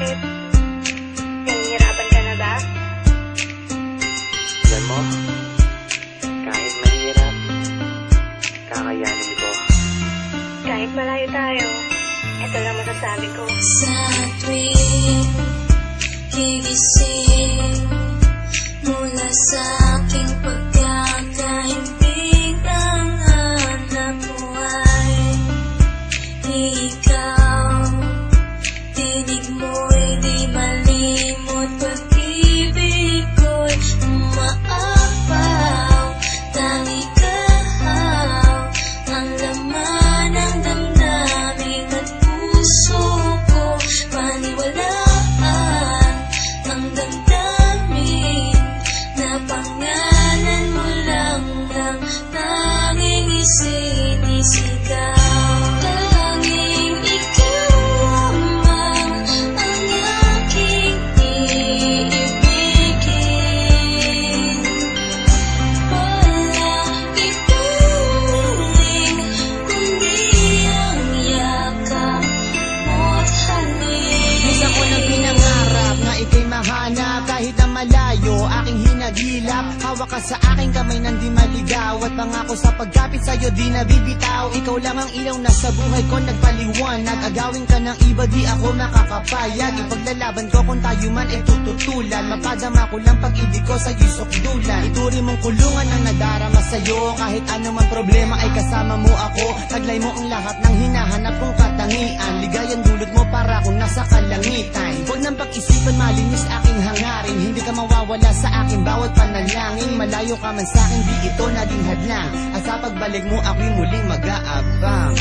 Bakit? Nahihirapan ka na ba? Alam mo, kahit mahirap, kakayanin ko. Kahit malayo tayo, ito lang masasabi ko. Sa tuwing gigising mula sa aking pagkakaimbing, ang hanap mo ay ikaw. Tinig mo'y di malimot, pag-ibig ko'y umaapaw. Tangi kahaw ang laman ng damdamin at puso ko. Paniwalaan ang damdamin na pangalan mo lang ang tanging isinisigaw. Tanging ikaw lamang ang aking iibigin. Walang ituring kundi ang yakap mo't halik. Minsan ko nang pinangarap na ika'y mahanap, kahit na malayo aking hinagilap. Hawak ka sa aking kamay nang di maligaw, at pangako sa pagkapit sa'yo di nabibitaw. Ikaw lang ang ilaw na sa buhay ko nagpaliwanag. Agawin ka ng iba di ako makakapayag. Ipaglalaban ko kung tayo man ay tututulan. Mapadama ko lang pag-ibig ko sa'yo'y sukdulan. Ituri mong kulungan ang nadarama sa'yo. Kahit anumang problema ay kasama mo ako. Taglay mo ang lahat ng hinahanap kong katangian. Ligayang dulot mo para akong nasa kalangitan. Huwag nang pag-isipan, malinis aking hangarin. Hindi ka mawawala sa akin bawat panalangin. Malayo ka man sa akin, di ito naging hadlang. At sa pagbalik mo ako'y muling mag-aabang.